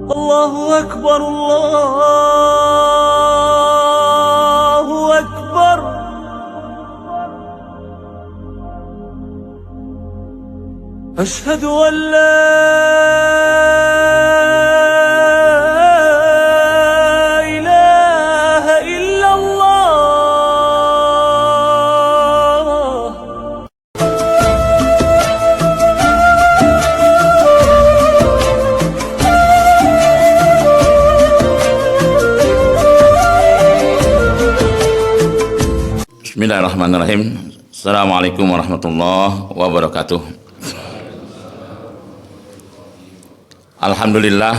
الله أكبر الله أكبر أشهد أن لا إله إلا الله. Bismillahirrahmanirrahim. Assalamualaikum warahmatullahi wabarakatuh. Alhamdulillah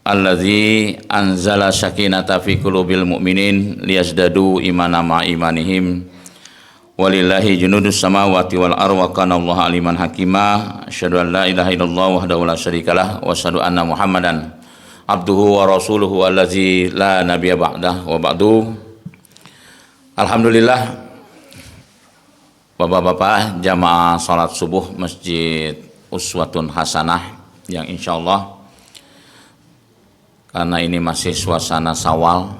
allazi anzala sakinata fi qulubil mu'minin liyazdadu imana ma imanihim walillahi junudus samawati wal ardi wa kana Allahu aliman hakima. Asyhadu an la ilaha illallah wahdahu la syarikalah wa asyhadu anna Muhammadan abduhu wa rasuluhu allazi la nabiyya ba'dah wa ba'du. Alhamdulillah, Bapak-bapak jamaah salat subuh Masjid Uswatun Hasanah yang insya Allah karena ini masih suasana Syawal,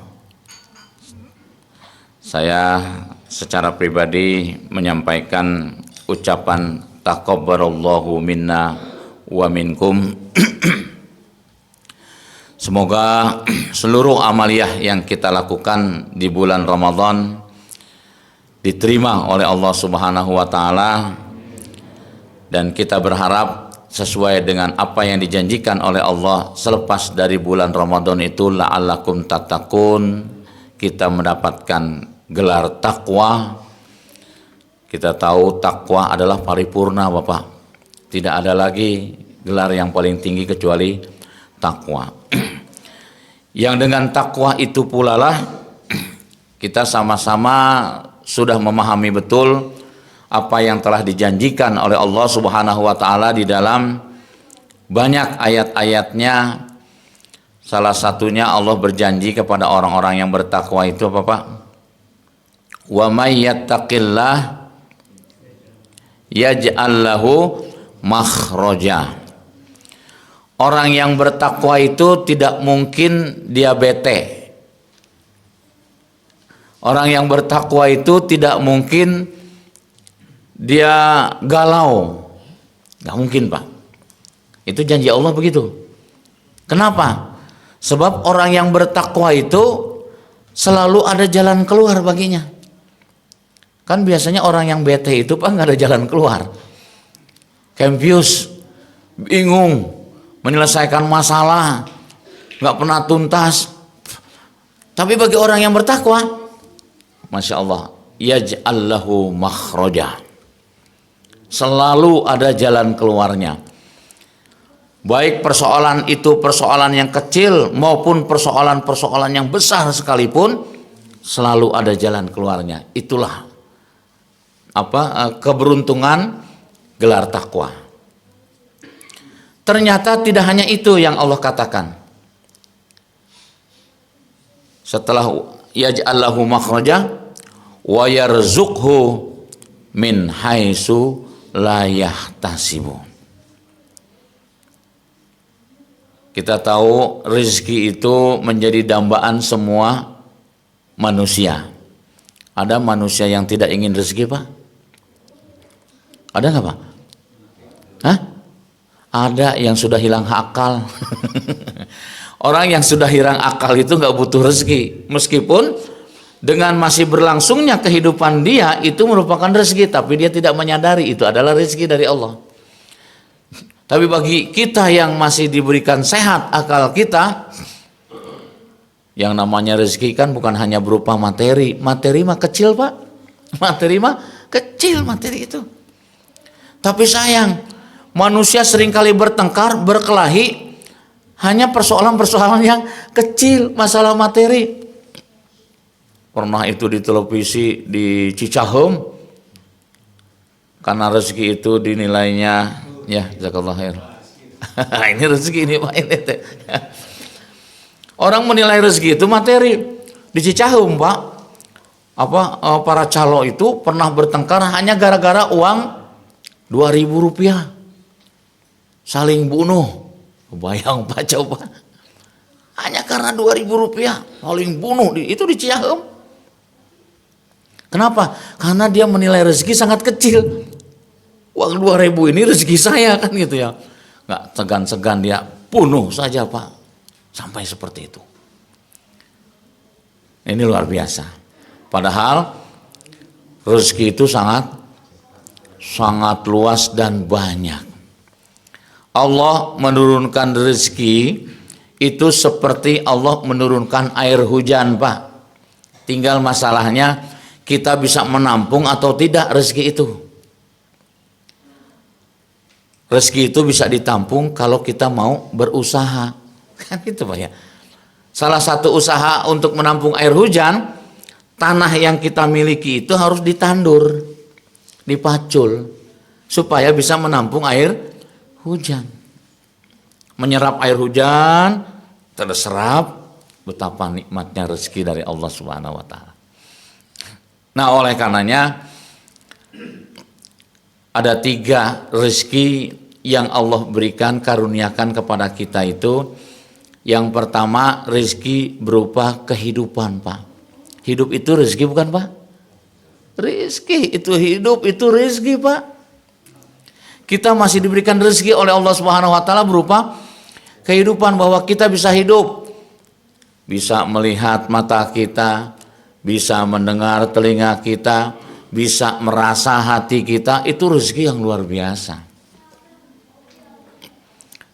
saya secara pribadi menyampaikan ucapan taqabbalallahu minna wa minkum. Semoga seluruh amaliyah yang kita lakukan di bulan Ramadan diterima oleh Allah Subhanahu wa taala, dan kita berharap sesuai dengan apa yang dijanjikan oleh Allah selepas dari bulan Ramadan itu la'allakum tattaqun, kita mendapatkan gelar takwa. Kita tahu takwa adalah paripurna, Bapak. Tidak ada lagi gelar yang paling tinggi kecuali takwa. Yang dengan takwa itu pula lah kita sama-sama sudah memahami betul apa yang telah dijanjikan oleh Allah Subhanahu wa taala di dalam banyak ayat-ayatnya. Salah satunya Allah berjanji kepada orang-orang yang bertakwa itu apa, Pak? Wa may yattaqillah yaj'al lahu makhraja. Orang yang bertakwa itu tidak mungkin dia bete. Orang yang bertakwa itu tidak mungkin dia galau. Gak mungkin, Pak. Itu janji Allah begitu. Kenapa? Sebab orang yang bertakwa itu selalu ada jalan keluar baginya. Kan biasanya orang yang bete itu, Pak, gak ada jalan keluar. Confused, bingung, menyelesaikan masalah, gak pernah tuntas. Tapi bagi orang yang bertakwa, Masya Allah, yaj'al lahu makhraja, selalu ada jalan keluarnya. Baik persoalan itu persoalan yang kecil maupun persoalan-persoalan yang besar sekalipun, selalu ada jalan keluarnya. Itulah keberuntungan gelar takwa. Ternyata tidak hanya itu yang Allah katakan. Setelah yaj'al lahu makhraja wa yarzuqhu min haitsu la yahtasibu. Kita tahu rezeki itu menjadi dambaan semua manusia. Ada manusia yang tidak ingin rezeki, Pak? Ada nggak, Pak? Hah? Ada yang sudah hilang akal. Orang yang sudah hilang akal itu nggak butuh rezeki, meskipun dengan masih berlangsungnya kehidupan dia itu merupakan rezeki, tapi dia tidak menyadari itu adalah rezeki dari Allah. Tapi bagi kita yang masih diberikan sehat akal kita, yang namanya rezeki kan bukan hanya berupa materi. Materi mah kecil, Pak. Materi mah kecil, materi itu. Tapi sayang, manusia seringkali bertengkar, berkelahi hanya persoalan-persoalan yang kecil, masalah materi. Pernah itu di televisi di Cicahem, karena rezeki itu dinilainya, ya jazakallah khair. Ini rezeki ini, Pak, ini teh. Orang menilai rezeki itu materi. Di Cicahem, Pak, para calo itu pernah bertengkar hanya gara-gara uang 2.000 rupiah. Saling bunuh. Bayang, Pak, coba. Hanya karena 2.000 rupiah paling bunuh itu di Ciahem. Kenapa? Karena dia menilai rezeki sangat kecil. Uang 2.000 ini rezeki saya kan gitu ya. Nggak segan-segan dia bunuh saja Pak. Sampai seperti itu. Ini luar biasa. Padahal rezeki itu sangat luas dan banyak. Allah menurunkan rezeki itu seperti Allah menurunkan air hujan Pak. Tinggal masalahnya kita bisa menampung atau tidak rezeki itu. Rezeki itu bisa ditampung kalau kita mau berusaha. Kan itu Pak ya. Salah satu usaha untuk menampung air hujan, tanah yang kita miliki itu harus ditandur, dipacul, supaya bisa menampung air hujan. Menyerap air hujan, terserap, betapa nikmatnya rezeki dari Allah Subhanahu wa taala. Nah, oleh karenanya ada 3 rezeki yang Allah berikan, karuniakan kepada kita itu. Yang pertama, rezeki berupa kehidupan Pak. Hidup itu rezeki bukan Pak? Rezeki itu hidup, itu rezeki Pak. Kita masih diberikan rezeki oleh Allah Subhanahu wa taala berupa kehidupan, bahwa kita bisa hidup. Bisa melihat mata kita, bisa mendengar telinga kita, bisa merasa hati kita, itu rezeki yang luar biasa.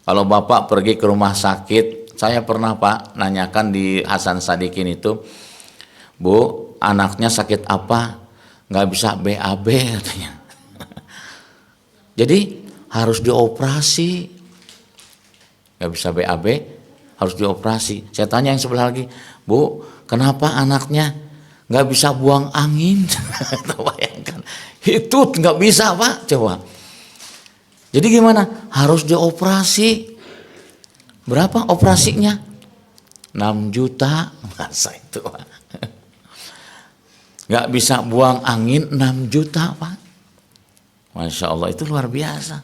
Kalau Bapak pergi ke rumah sakit, saya pernah Pak nanyakan di Hasan Sadikin itu, Bu, anaknya sakit apa? Nggak bisa BAB katanya. Jadi harus dioperasi. Nggak bisa BAB, harus dioperasi. Saya tanya yang sebelah lagi, Bu, kenapa anaknya nggak bisa buang angin? Bayangkan, itu nggak bisa Pak, coba. Jadi gimana? Harus dioperasi. Berapa operasinya? 6 juta, masa itu Pak. Nggak bisa buang angin 6 juta Pak. Masya Allah, itu luar biasa.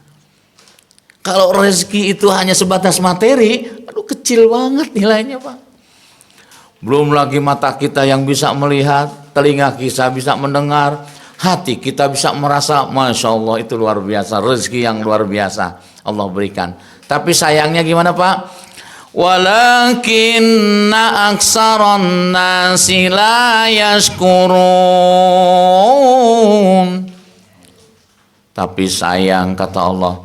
Kalau rezeki itu hanya sebatas materi, aduh kecil banget nilainya Pak. Belum lagi mata kita yang bisa melihat, telinga kita bisa mendengar, hati kita bisa merasa, Masya Allah, itu luar biasa. Rezeki yang luar biasa Allah berikan. Tapi sayangnya gimana Pak? Walakinna aksaron nasi la yashkurun. Tapi sayang, kata Allah,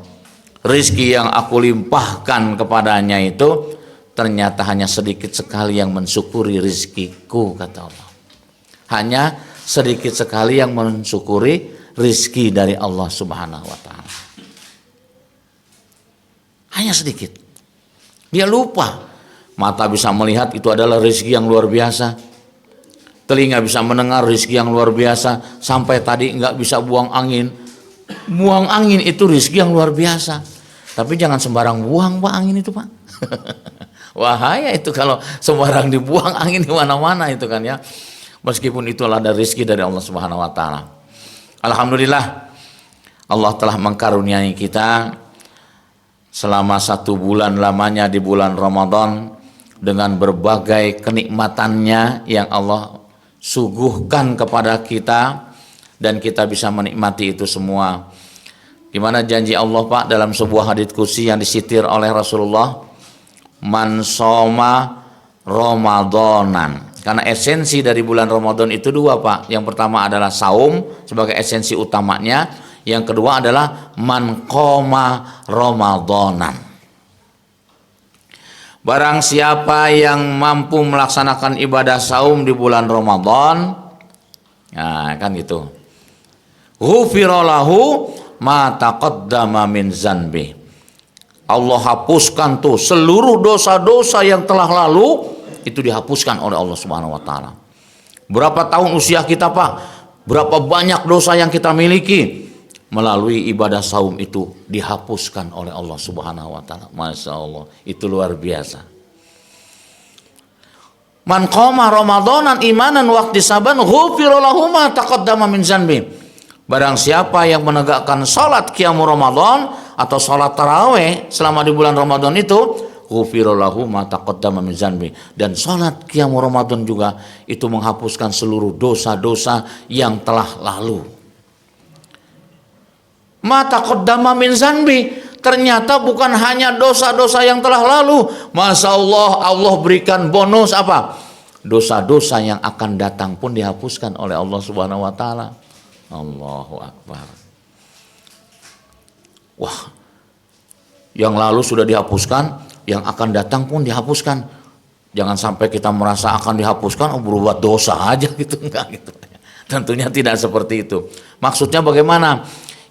rizki yang aku limpahkan kepadanya itu ternyata hanya sedikit sekali yang mensyukuri rizkiku, kata Allah. Hanya sedikit sekali yang mensyukuri rizki dari Allah Subhanahu wa ta'ala. Hanya sedikit. Dia lupa. Mata bisa melihat, itu adalah rizki yang luar biasa. Telinga bisa mendengar, rizki yang luar biasa. Sampai tadi nggak bisa buang angin. Buang angin itu rizki yang luar biasa. Tapi jangan sembarang buang Pak angin itu Pak. Wahaya itu kalau sembarang dibuang angin di mana-mana itu kan ya. Meskipun itu adalah rizki dari Allah Subhanahu wa ta'ala. Alhamdulillah, Allah telah mengkaruniai kita selama 1 bulan lamanya di bulan Ramadan dengan berbagai kenikmatannya yang Allah suguhkan kepada kita, dan kita bisa menikmati itu semua. Gimana janji Allah Pak dalam sebuah hadits qudsi yang disitir oleh Rasulullah, man shoma Ramadanan. Karena esensi dari bulan Ramadan itu 2 Pak. Yang pertama adalah saum sebagai esensi utamanya. Yang kedua adalah man qoma Ramadanan. Barang siapa yang mampu melaksanakan ibadah saum di bulan Ramadan, nah kan gitu, ghufira lahu ma taqaddama min zanbi. Allah hapuskan tuh seluruh dosa-dosa yang telah lalu, itu dihapuskan oleh Allah Subhanahu wa ta'ala. Berapa tahun usia kita Pak? Berapa banyak dosa yang kita miliki? Melalui ibadah saum itu dihapuskan oleh Allah Subhanahu wa ta'ala. Masya Allah, itu luar biasa. Man qama Ramadanan imanan wahtisaban ghufira lahu ma taqaddama min zanbi. Barang siapa yang menegakkan salat qiyamul Ramadan atau salat tarawih selama di bulan Ramadan itu, ghufira lahu ma taqaddama min dzanbi. Dan salat qiyam Ramadan juga itu menghapuskan seluruh dosa-dosa yang telah lalu. Ma taqaddama min dzanbi, ternyata bukan hanya dosa-dosa yang telah lalu. Masya Allah, Allah berikan bonus apa? Dosa-dosa yang akan datang pun dihapuskan oleh Allah Subhanahu wa taala. Allahu Akbar. Wah, yang lalu sudah dihapuskan, yang akan datang pun dihapuskan. Jangan sampai kita merasa akan dihapuskan, berbuat dosa aja gitu, enggak gitu. Tentunya tidak seperti itu. Maksudnya bagaimana?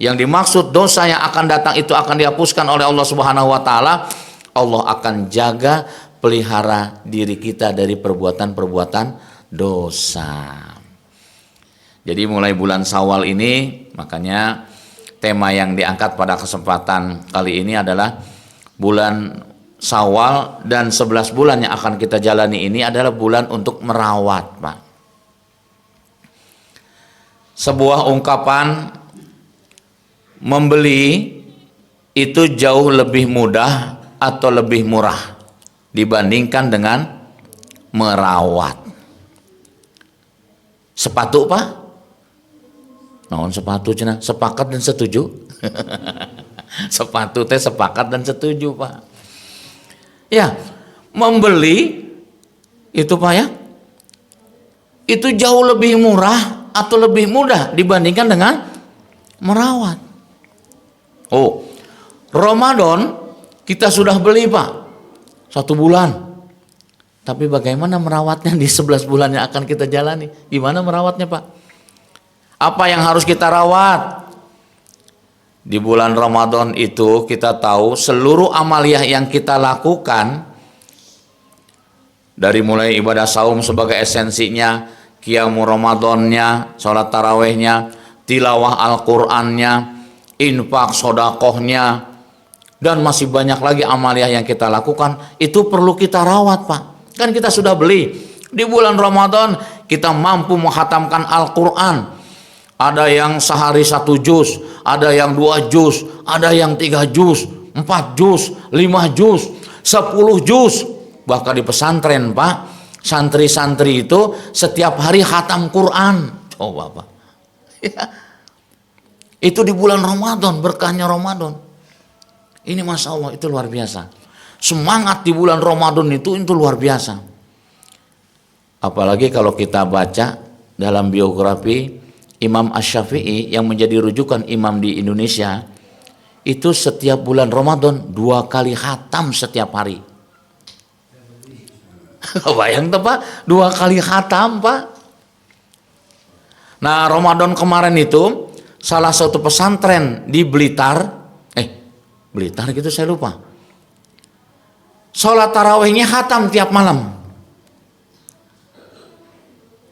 Yang dimaksud dosa yang akan datang itu akan dihapuskan oleh Allah Subhanahu wa taala. Allah akan jaga, pelihara diri kita dari perbuatan-perbuatan dosa. Jadi mulai bulan Syawal ini, makanya tema yang diangkat pada kesempatan kali ini adalah bulan Syawal, dan 11 bulan yang akan kita jalani ini adalah bulan untuk merawat, Pak. Sebuah ungkapan membeli itu jauh lebih mudah atau lebih murah dibandingkan dengan merawat. Sepatu, Pak? Naon sepatu cenah? Sepakat dan setuju? Sepatu teh sepakat dan setuju, Pak. Ya, membeli itu, Pak, ya, itu jauh lebih murah atau lebih mudah dibandingkan dengan merawat. Oh, Ramadan kita sudah beli, Pak, 1 bulan. Tapi bagaimana merawatnya di 11 bulan yang akan kita jalani? Gimana merawatnya, Pak? Apa yang harus kita rawat? Di bulan Ramadan itu kita tahu seluruh amaliyah yang kita lakukan, dari mulai ibadah saum sebagai esensinya, qiyamul Ramadannya, sholat tarawehnya, tilawah Al-Qur'annya, infak sodakohnya, dan masih banyak lagi amaliyah yang kita lakukan, itu perlu kita rawat, Pak. Kan kita sudah beli. Di bulan Ramadan kita mampu menghatamkan Al-Quran. Ada yang sehari 1 juz, ada yang 2 juz, ada yang 3 juz, 4 juz, 5 juz, 10 juz. Bahkan di pesantren, Pak, santri-santri itu setiap hari khatam Quran. Coba, Pak. Ya. Itu di bulan Ramadan, berkahnya Ramadan. Ini Masya Allah, itu luar biasa. Semangat di bulan Ramadan itu luar biasa. Apalagi kalau kita baca dalam biografi Imam Asy-Syafi'i yang menjadi rujukan imam di Indonesia, itu setiap bulan Ramadan 2 kali khatam setiap hari. Bayang tuh, Pak, 2 kali khatam, Pak. Nah, Ramadan kemarin itu salah satu pesantren di Blitar, Blitar gitu saya lupa, sholat tarawehnya khatam tiap malam.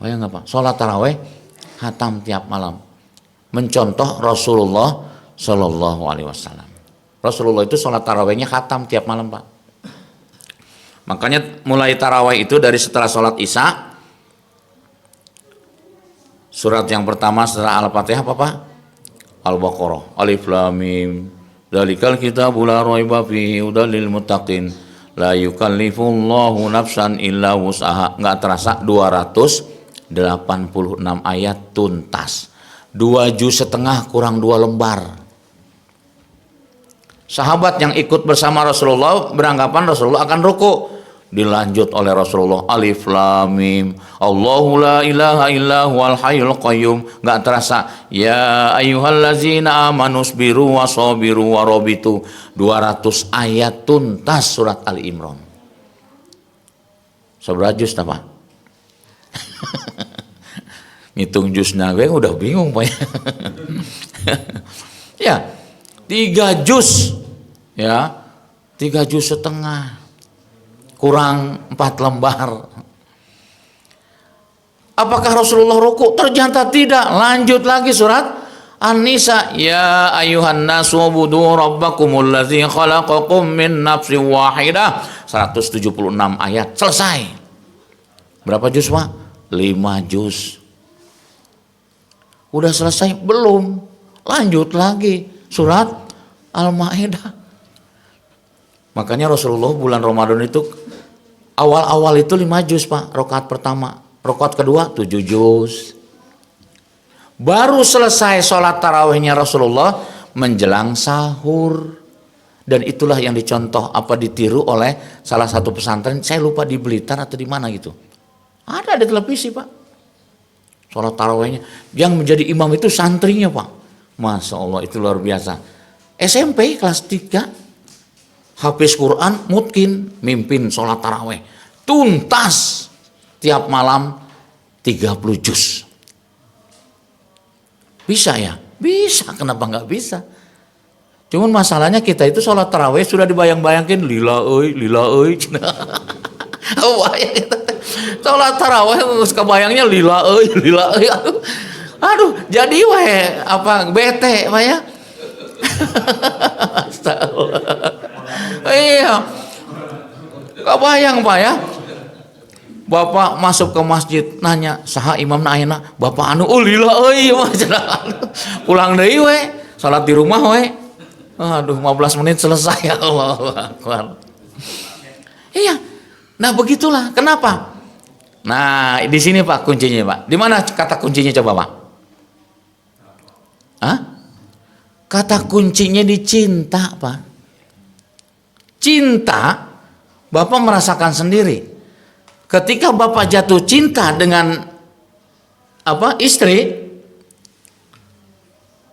Bayang nggak, Pak? Sholat taraweh khatam tiap malam, mencontoh Rasulullah Shallallahu Alaihi Wasallam. Rasulullah itu sholat tarawehnya khatam tiap malam, Pak. Makanya mulai taraweh itu dari setelah sholat Isya, surat yang pertama setelah Al-Fatihah apa, Pak? Al-Baqarah, Alif Lam Mim, Dzalikal kitabul la raiba fihi hudal lil muttaqin, la yukallifullahu nafsan illa wus'aha. Enggak terasa 286 ayat tuntas. 2 juz setengah kurang 2 lembar. Sahabat yang ikut bersama Rasulullah beranggapan Rasulullah akan ruku. Dilanjut oleh Rasulullah, Alif Lam Mim, Allahu la ilaha illa huwal hayyul qayyum. Enggak terasa, ya ayyuhallazina amanu sabiru wasabiru warabitu. 200 ayat tuntas surat Ali Imran. Seberapa juz ta, Pak? Ngitung juzna gue udah bingung, Pak. Ya, 3 juz. Ya, 3 juz setengah. Kurang 4 lembar. Apakah Rasulullah ruku? Ternyata tidak. Lanjut lagi surat An-Nisa, ya ayuhan nasu ubudu rabbakumul ladzi khalaqakum min nafsin wahidah. 176 ayat selesai. Berapa juz, Pak? 5 juz. Udah selesai? Belum. Lanjut lagi surat Al-Maidah. Makanya Rasulullah bulan Ramadan itu awal-awal itu 5 juz Pak, rakaat pertama. Rakaat kedua 7 juz. Baru selesai sholat tarawihnya Rasulullah menjelang sahur. Dan itulah yang dicontoh ditiru oleh salah satu pesantren, saya lupa di Blitar atau di mana gitu. Ada di televisi Pak. Sholat tarawihnya. Yang menjadi imam itu santrinya Pak. Masya Allah itu luar biasa. SMP kelas 3. Hafiz Quran, mungkin mimpin sholat tarawih. Tuntas tiap malam 30 juz. Bisa ya? Bisa, kenapa nggak bisa? Cuman masalahnya kita itu sholat tarawih sudah dibayang-bayangkan lila euy. Sholat tarawih kebayangnya lila euy. Aduh, jadi bete Pak ya. Iya, kebayang Pak ya. Bapak masuk ke masjid nanya saha imam ayeuna, bapak anu lila euy pulang deui we, salat di rumah we. Aduh, 15 menit selesai. Allahu Akbar. Iya. Nah, begitulah. Kenapa? Nah, di sini Pak kuncinya Pak. Di mana kata kuncinya coba Pak? Hah? Kata kuncinya di cinta Pak. Cinta, Bapak merasakan sendiri. Ketika Bapak jatuh cinta dengan istri,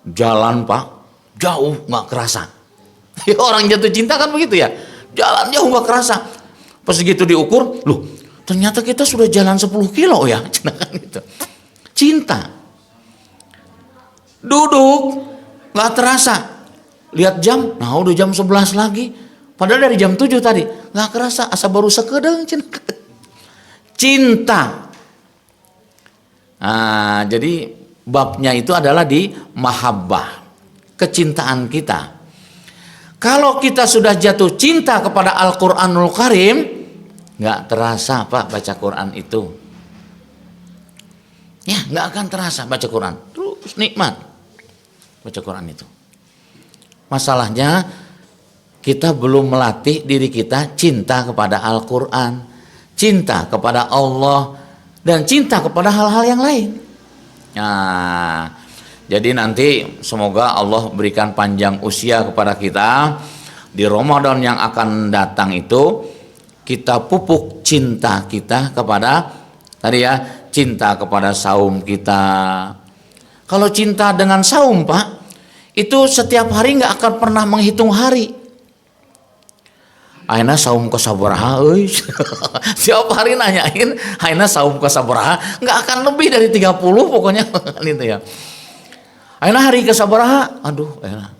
jalan Pak, jauh nggak kerasa. Orang jatuh cinta kan begitu ya, jalan jauh nggak kerasa. Pas gitu diukur, loh ternyata kita sudah jalan 10 kilo ya. Gitu. Cinta. Duduk nggak terasa, lihat jam, nah udah jam 11 lagi. Padahal dari jam 7 tadi nggak kerasa, asa baru sekedeng. Cinta. Nah, jadi babnya itu adalah di mahabbah, kecintaan kita. Kalau kita sudah jatuh cinta kepada Al-Quranul Karim, nggak terasa Pak baca Quran itu. Ya, nggak akan terasa baca Quran. Terus nikmat baca Quran itu. Masalahnya kita belum melatih diri kita cinta kepada Al-Quran, cinta kepada Allah, dan cinta kepada hal-hal yang lain. Nah, jadi nanti semoga Allah berikan panjang usia kepada kita. Di Ramadan yang akan datang itu kita pupuk cinta kita kepada cinta kepada saum kita. Kalau cinta dengan saum Pak, itu setiap hari nggak akan pernah menghitung hari. Aina saum kasabaraha euy. Setiap hari nanyain aina saum kasabaraha, nggak akan lebih dari 30 pokoknya gitu ya. Aina hari kasabaraha, aduh enak.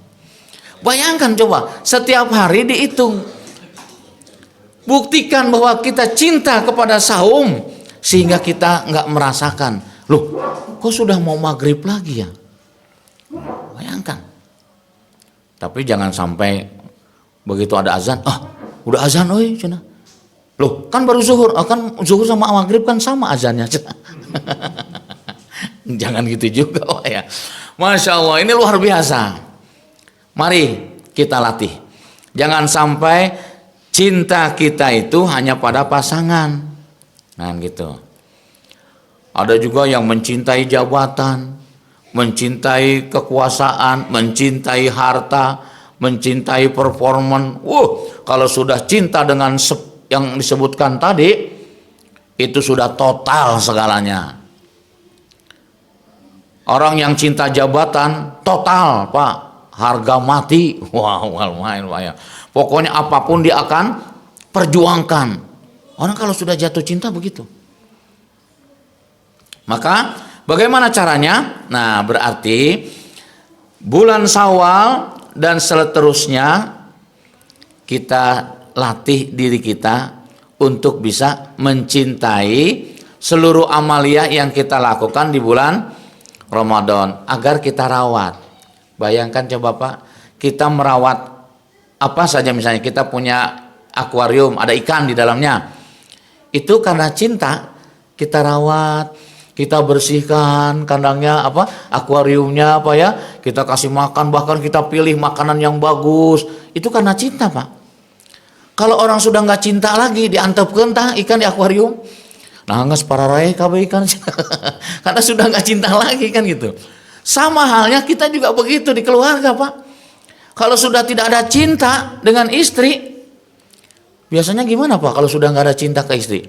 Bayangkan coba, setiap hari dihitung. Buktikan bahwa kita cinta kepada saum sehingga kita nggak merasakan, loh, kok sudah mau maghrib lagi ya? Bayangkan. Tapi jangan sampai begitu ada azan, udah azan euy cenah. Loh, kan baru zuhur, kan zuhur sama maghrib kan sama azannya cenah. Jangan gitu juga Pak ya. Masya Allah, ini luar biasa. Mari kita latih. Jangan sampai cinta kita itu hanya pada pasangan. Nah gitu. Ada juga yang mencintai jabatan, mencintai kekuasaan, mencintai harta, mencintai performan. Kalau sudah cinta dengan yang disebutkan tadi, itu sudah total segalanya. Orang yang cinta jabatan total Pak, harga mati. Main Pak ya. Pokoknya apapun dia akan perjuangkan. Orang kalau sudah jatuh cinta begitu. Maka bagaimana caranya? Nah, berarti bulan Syawal dan seterusnya kita latih diri kita untuk bisa mencintai seluruh amalia yang kita lakukan di bulan Ramadan agar kita rawat. Bayangkan coba Pak, kita merawat apa saja, misalnya kita punya akuarium, ada ikan di dalamnya. Itu karena cinta kita rawat, kita bersihkan kandangnya akuariumnya kita kasih makan, bahkan kita pilih makanan yang bagus. Itu karena cinta Pak. Kalau orang sudah nggak cinta lagi, diantepkeun tah ikan di akuarium. Nah, nggak separarai kabeh ikan. Karena sudah nggak cinta lagi kan gitu. Sama halnya kita juga begitu di keluarga, Pak. Kalau sudah tidak ada cinta dengan istri, biasanya gimana, Pak? Kalau sudah nggak ada cinta ke istri?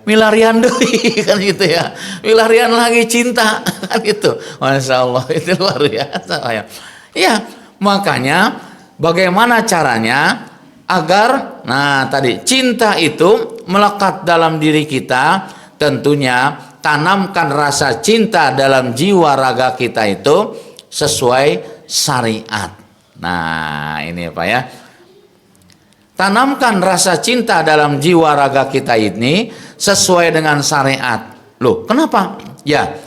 Milarian deui kan gitu ya. Milarian lagi cinta kan gitu. Masya Allah, itu luar biasa ya. Ya, makanya bagaimana caranya agar tadi cinta itu melekat dalam diri kita, tentunya tanamkan rasa cinta dalam jiwa raga kita itu sesuai syariat. Nah, ini Pak ya. Tanamkan rasa cinta dalam jiwa raga kita ini sesuai dengan syariat. Loh, kenapa? Ya,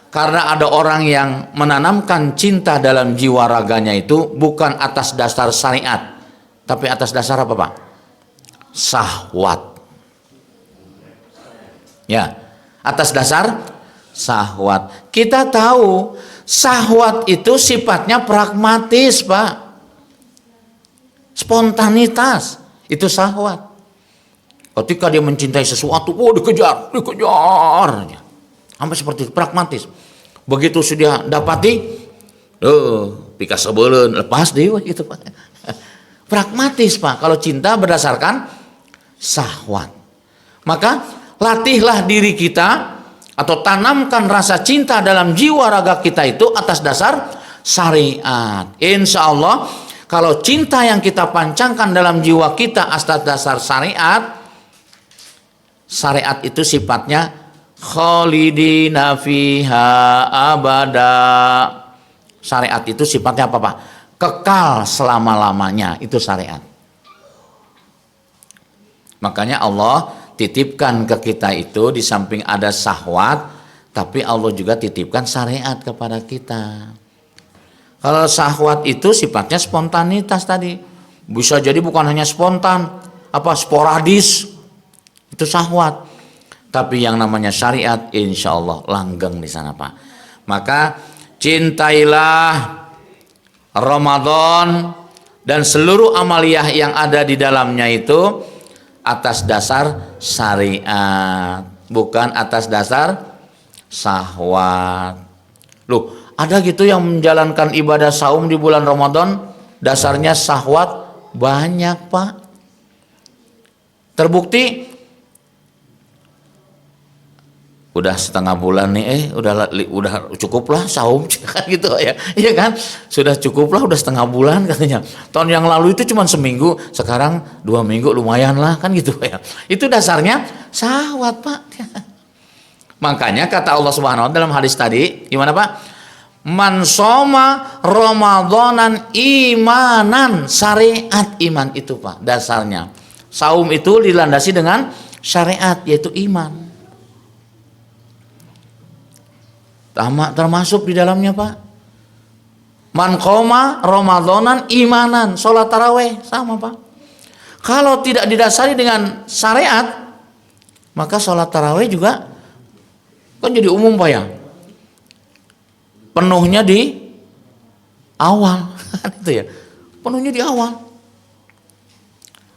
karena ada orang yang menanamkan cinta dalam jiwa raganya itu bukan atas dasar syariat, tapi atas dasar apa, Pak? Syahwat. Ya, atas dasar syahwat. Kita tahu syahwat itu sifatnya pragmatis, Pak. Spontanitas. Itu syahwat. Ketika dia mencintai sesuatu, dikejar. Sampai seperti itu, pragmatis. Begitu sudah dapati, pika sebelen, lepas deh gitu, Pak. Pragmatis, Pak. Kalau cinta berdasarkan syahwat. Maka latihlah diri kita atau tanamkan rasa cinta dalam jiwa raga kita itu atas dasar syariat. Insya Allah, kalau cinta yang kita pancangkan dalam jiwa kita atas dasar syariat, syariat itu sifatnya khalidina fiha abada. Syariat itu sifatnya apa, Pak? Kekal selama-lamanya, itu syariat. Makanya Allah titipkan ke kita itu di samping ada syahwat, tapi Allah juga titipkan syariat kepada kita. Kalau syahwat itu sifatnya spontanitas tadi. Bisa jadi bukan hanya spontan, sporadis. Itu syahwat. Tapi yang namanya syariat insya Allah langgeng di sana, Pak. Maka cintailah Ramadan dan seluruh amaliyah yang ada di dalamnya itu atas dasar syariat, bukan atas dasar syahwat. Loh, ada gitu yang menjalankan ibadah saum di bulan Ramadan dasarnya syahwat banyak, Pak. Terbukti udah setengah bulan nih, udah cukuplah saum kan gitu ya. Iya kan? Sudah cukuplah, udah setengah bulan katanya. Tahun yang lalu itu cuma seminggu, sekarang 2 minggu lumayan lah kan gitu ya. Itu dasarnya syahwat, Pak. Makanya kata Allah Subhanahu wa taala dalam hadis tadi, gimana, Pak? Man soma Ramadanan imanan, syariat iman itu, Pak, dasarnya. Saum itu dilandasi dengan syariat, yaitu iman. Termasuk di dalamnya, Pak. Man qoma Ramadanan imanan, sholat taraweh sama, Pak. Kalau tidak didasari dengan syariat, maka sholat taraweh juga kan jadi umum, Pak ya. Penuhnya di awal, itu ya. Penuhnya di awal.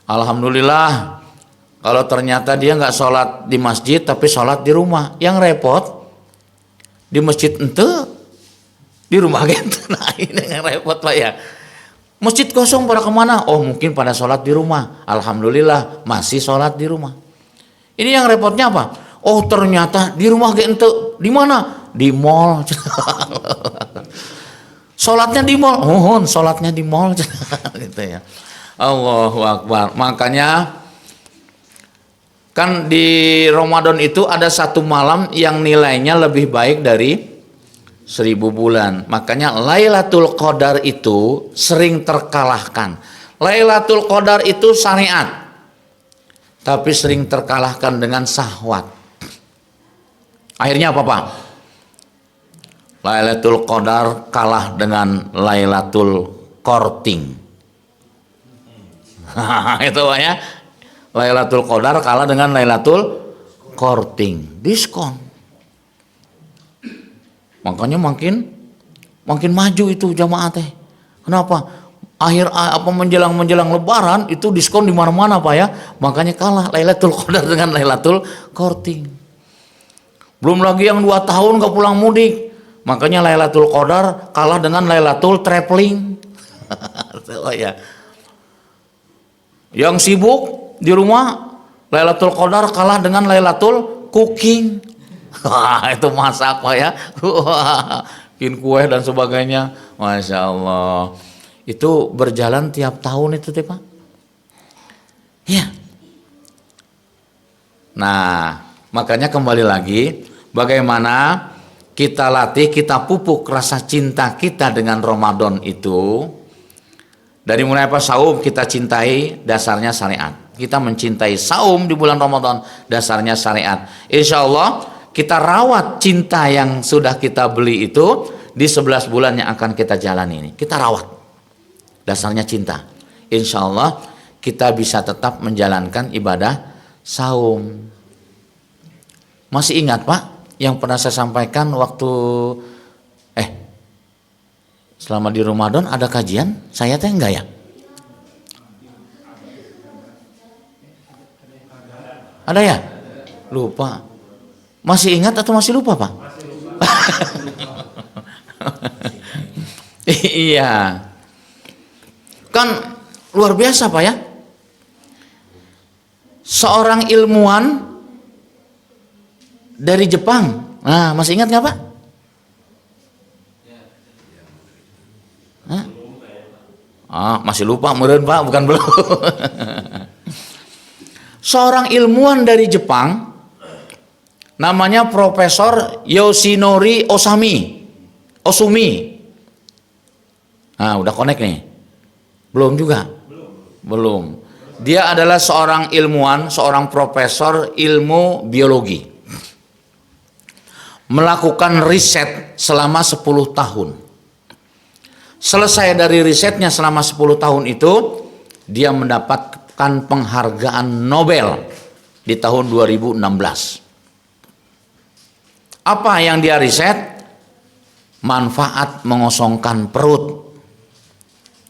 Alhamdulillah, kalau ternyata dia nggak sholat di masjid tapi sholat di rumah, yang repot di masjid ente, di rumah gitu. Nah, ini yang repot, Pak ya. Masjid kosong pada kemana? Oh, mungkin pada sholat di rumah. Alhamdulillah masih sholat di rumah. Ini yang repotnya apa? Oh, ternyata di rumah ente, di mana? Di mall. Sholatnya di mall. Sholatnya di mall. Gitu ya. Allahu Akbar. Makanya kan di Ramadan itu ada satu malam yang nilainya lebih baik dari 1000 bulan. Makanya Lailatul Qadar itu sering terkalahkan. Lailatul Qadar itu syariat, tapi sering terkalahkan dengan syahwat. Akhirnya apa, Pak? Lailatul Qadar kalah dengan Lailatul Korting. Itu, Pak ya. Lailatul Qadar kalah dengan Lailatul Korting, diskon. Makanya makin maju itu jamaah teh. Kenapa? menjelang Lebaran itu diskon di mana-mana Pak ya. Makanya kalah Lailatul Qadar dengan Lailatul Korting. Belum lagi yang 2 tahun gak pulang mudik. Makanya Lailatul Qadar kalah dengan Lailatul Traveling. Oh ya. Yang sibuk di rumah, Lailatul Qadar kalah dengan Lailatul Cooking. Itu masak Pak ya. Bikin kue dan sebagainya. Masya Allah. Itu berjalan tiap tahun itu Pak. Ya. Nah, makanya kembali lagi, bagaimana kita latih, kita pupuk rasa cinta kita dengan Ramadan itu. Dari mulai saum kita cintai, dasarnya syariat. Kita mencintai saum di bulan Ramadan, dasarnya syariat. Insya Allah kita rawat cinta yang sudah kita beli itu di 11 bulan yang akan kita jalani ini. Kita rawat, dasarnya cinta. Insya Allah kita bisa tetap menjalankan ibadah saum. Masih ingat Pak yang pernah saya sampaikan waktu selama di Ramadan ada kajian, saya teh enggak ya? Ada ya? Lupa. Masih ingat atau masih lupa Pak? Iya. Kan luar biasa Pak ya. Seorang ilmuwan dari Jepang. Nah, masih ingat nggak Pak? Masih lupa meureun Pak, bukan belum. Seorang ilmuwan dari Jepang namanya Profesor Yoshinori Osumi. Udah connect nih? Belum juga? Belum. Dia adalah seorang ilmuwan, seorang profesor ilmu biologi. Melakukan riset selama 10 tahun. Selesai dari risetnya selama 10 tahun itu, dia mendapatkan penghargaan Nobel di tahun 2016. Apa yang dia riset? Manfaat mengosongkan perut.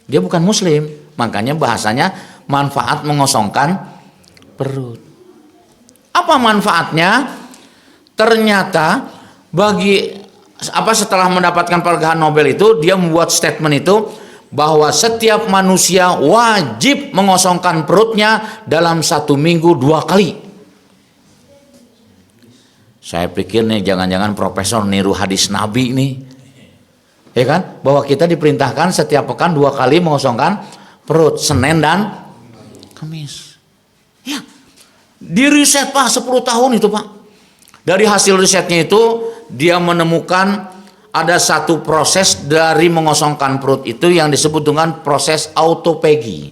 Dia bukan muslim, makanya bahasanya manfaat mengosongkan perut. Apa manfaatnya? Ternyata setelah mendapatkan penghargaan Nobel itu, dia membuat statement itu bahwa setiap manusia wajib mengosongkan perutnya dalam 1 minggu 2 kali. Saya pikir nih jangan-jangan profesor niru hadis Nabi nih, ya kan? Bahwa kita diperintahkan setiap pekan 2 kali mengosongkan perut, Senin dan Kamis. Ya, di riset Pak 10 tahun itu Pak. Dari hasil risetnya itu dia menemukan ada satu proses dari mengosongkan perut itu yang disebut dengan proses autophagy.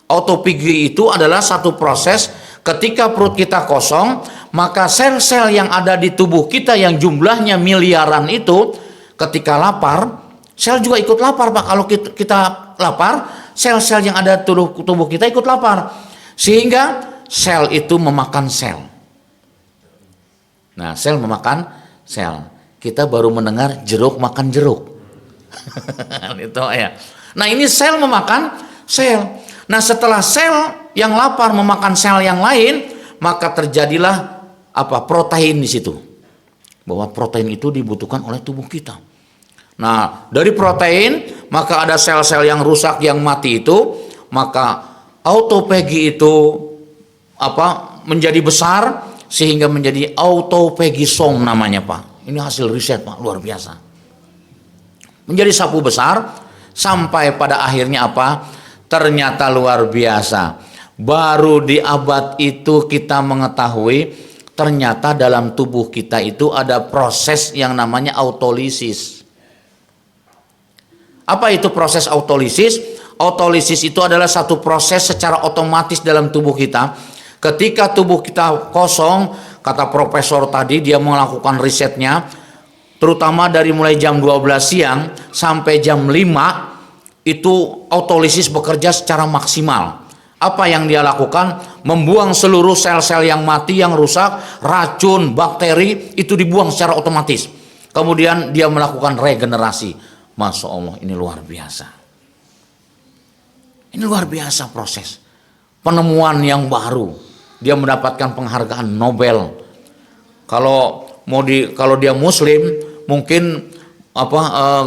Autophagy itu adalah satu proses ketika perut kita kosong, maka sel-sel yang ada di tubuh kita yang jumlahnya miliaran itu ketika lapar, sel juga ikut lapar Pak. Kalau kita lapar, sel-sel yang ada di tubuh kita ikut lapar. Sehingga sel itu memakan sel. Nah, sel memakan sel. Kita baru mendengar jeruk makan jeruk. Itu ya. Nah, ini sel memakan sel. Nah, setelah sel yang lapar memakan sel yang lain, maka terjadilah protein di situ. Bahwa protein itu dibutuhkan oleh tubuh kita. Nah, dari protein maka ada sel-sel yang rusak yang mati itu, maka autophagy itu menjadi besar sehingga menjadi autophagisome namanya Pak. Ini hasil riset Pak, luar biasa. Menjadi sapu besar sampai pada akhirnya ternyata luar biasa. Baru di abad itu kita mengetahui ternyata dalam tubuh kita itu ada proses yang namanya autolisis. Apa itu proses autolisis? Autolisis itu adalah satu proses secara otomatis dalam tubuh kita. Ketika tubuh kita kosong, kata profesor tadi, dia melakukan risetnya, terutama dari mulai jam 12 siang sampai jam 5, itu autolisis bekerja secara maksimal. Apa yang dia lakukan? Membuang seluruh sel-sel yang mati, yang rusak, racun, bakteri, itu dibuang secara otomatis. Kemudian dia melakukan regenerasi. Masya Allah, ini luar biasa. Ini luar biasa proses. Penemuan yang baru. Dia mendapatkan penghargaan Nobel. Kalau dia muslim, mungkin